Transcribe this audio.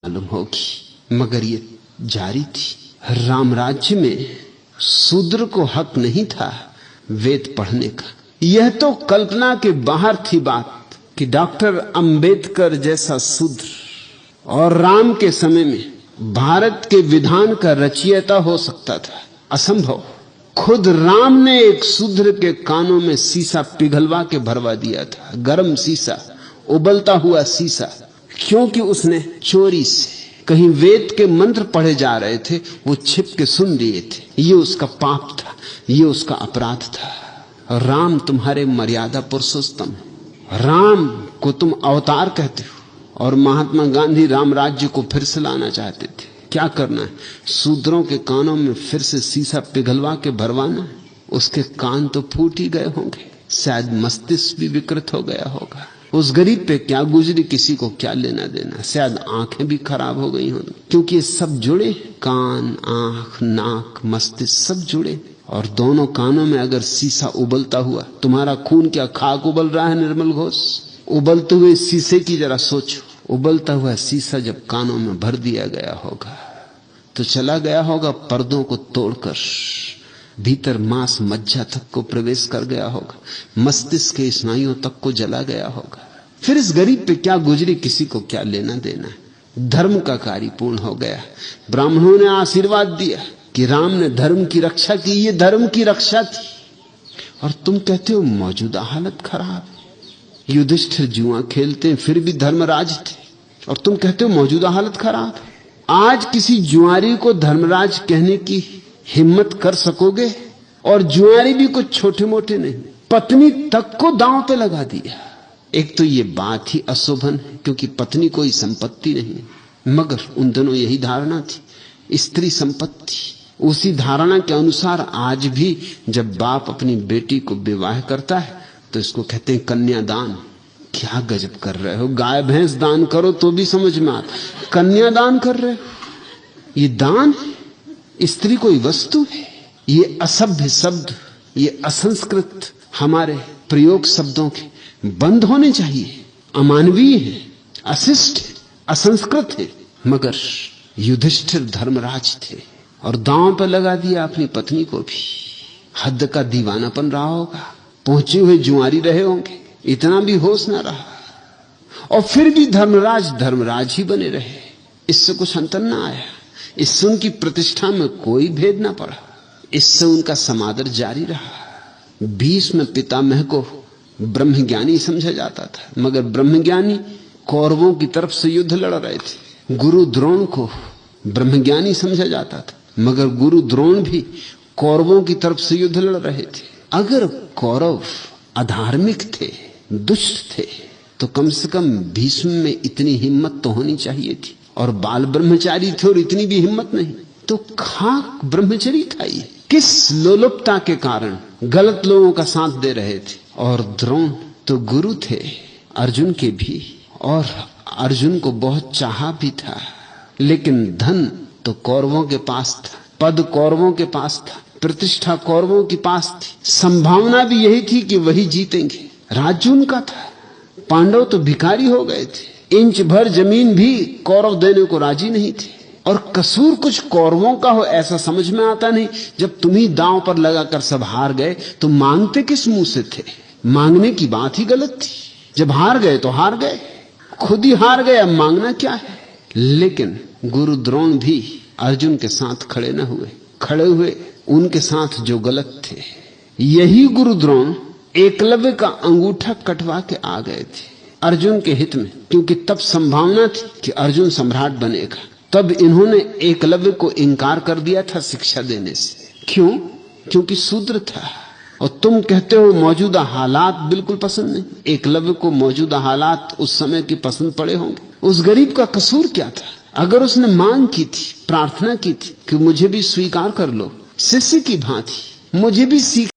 मालूम होगी, मगर ये जारी थी। राम राज्य में शूद्र को हक नहीं था वेद पढ़ने का। यह तो कल्पना के बाहर थी बात कि डॉक्टर अंबेडकर जैसा शूद्र और राम के समय में भारत के विधान का रचयिता हो सकता था। असंभव। खुद राम ने एक शूद्र के कानों में शीशा पिघलवा के भरवा दिया था, गर्म शीशा, उबलता हुआ शीशा, क्योंकि उसने चोरी से कहीं वेद के मंत्र पढ़े जा रहे थे, वो छिप के सुन लिए थे। ये उसका पाप था, ये उसका अपराध था। राम तुम्हारे मर्यादा पुरुषोत्तम, राम को तुम अवतार कहते हो, और महात्मा गांधी राम राज्य को फिर से लाना चाहते थे। क्या करना है? शूद्रों के कानों में फिर से शीशा पिघलवा के भरवाना। उसके कान तो फूट ही गए होंगे, शायद मस्तिष्क भी विकृत हो गया होगा। उस गरीब पे क्या गुजरी, किसी को क्या लेना देना। शायद आंखें भी खराब हो गई होंगी, क्योंकि ये सब जुड़े, कान, आंख, नाक, मस्तिष्क सब जुड़े। और दोनों कानों में अगर शीशा उबलता हुआ, तुम्हारा खून क्या खाक उबल रहा है निर्मल घोष? उबलते हुए शीशे की जरा सोचो। उबलता हुआ शीशा जब कानों में भर दिया गया होगा तो चला गया होगा पर्दों को तोड़कर, भीतर मांस मज्जा तक को प्रवेश कर गया होगा, मस्तिष्क के स्नायुओं तक को जला गया होगा। फिर इस गरीब पे क्या गुजरी, किसी को क्या लेना देना है। धर्म का कार्य पूर्ण हो गया। ब्राह्मणों ने आशीर्वाद दिया कि राम ने धर्म की रक्षा की। ये धर्म की रक्षा थी, और तुम कहते हो मौजूदा हालत खराब है। युधिष्ठिर जुआ खेलते हैं, फिर भी धर्मराज थे, और तुम कहते हो मौजूदा हालत खराब है। आज किसी जुआरी को धर्मराज कहने की हिम्मत कर सकोगे? और जुआरी भी कुछ छोटे मोटे नहीं, पत्नी तक को दांव पे लगा दिया। एक तो ये बात ही अशोभन है, क्योंकि पत्नी कोई संपत्ति नहीं। मगर उन दिनों यही धारणा थी, स्त्री संपत्ति। उसी धारणा के अनुसार आज भी जब बाप अपनी बेटी को विवाह करता है तो इसको कहते हैं कन्यादान। क्या गजब कर रहे हो, गाय भैंस दान करो तो भी समझ में आता, कन्यादान कर रहे हो। ये दान, स्त्री कोई वस्तु है। ये असभ्य शब्द, ये असंस्कृत हमारे प्रयोग शब्दों के बंद होने चाहिए। अमानवीय है, अशिष्ट है, असंस्कृत है। मगर युधिष्ठिर धर्मराज थे और दांव पर लगा दिया अपनी पत्नी को भी। हद का दीवानापन रहा होगा, पहुंचे हुए जुआरी रहे होंगे, इतना भी होश ना रहा। और फिर भी धर्मराज धर्मराज ही बने रहे, इससे कुछ अंतर ना आया। इससे उनकी प्रतिष्ठा में कोई भेद ना पड़ा, इससे उनका समादर जारी रहा। भीष्म पितामह को ब्रह्मज्ञानी समझा जाता था, मगर ब्रह्मज्ञानी कौरवों की तरफ से युद्ध लड़ रहे थे। गुरु द्रोण को ब्रह्मज्ञानी समझा जाता था, मगर गुरु द्रोण भी कौरवों की तरफ से युद्ध लड़ रहे थे। अगर कौरव अधार्मिक थे, दुष्ट थे, तो कम से कम भीष्म में इतनी हिम्मत तो होनी चाहिए थी। और बाल ब्रह्मचारी थे और इतनी भी हिम्मत नहीं, तो खाक ब्रह्मचरी था ये। किस लोलुपता के कारण गलत लोगों का साथ दे रहे थे। और द्रोण तो गुरु थे अर्जुन के भी, और अर्जुन को बहुत चाहा भी था। लेकिन धन तो कौरवों के पास था, पद कौरवों के पास था, प्रतिष्ठा कौरवों के पास थी। संभावना भी यही थी कि वही जीतेंगे। राज्य उनका था, पांडव तो भिखारी हो गए थे। इंच भर जमीन भी कौरव देने को राजी नहीं थे। और कसूर कुछ कौरवों का हो ऐसा समझ में आता नहीं। जब तुम ही दांव पर लगाकर सब हार गए तो मांगते किस मुंह से थे? मांगने की बात ही गलत थी। जब हार गए तो हार गए, खुद ही हार गए, अब मांगना क्या है? लेकिन गुरु द्रोण भी अर्जुन के साथ खड़े न हुए। खड़े हुए उनके साथ जो गलत थे। यही गुरु द्रोण एकलव्य का अंगूठा कटवा के आ गए थे अर्जुन के हित में, क्योंकि तब संभावना थी कि अर्जुन सम्राट बनेगा। तब इन्होंने एकलव्य को इनकार कर दिया था शिक्षा देने से। क्यों? क्योंकि शूद्र था। और तुम कहते हो मौजूदा हालात बिल्कुल पसंद नहीं। एकलव्य को मौजूदा हालात उस समय की पसंद पड़े होंगे। उस गरीब का कसूर क्या था? अगर उसने मांग की थी, प्रार्थना की थी कि मुझे भी स्वीकार कर लो, शिष्य की भांति मुझे भी सीख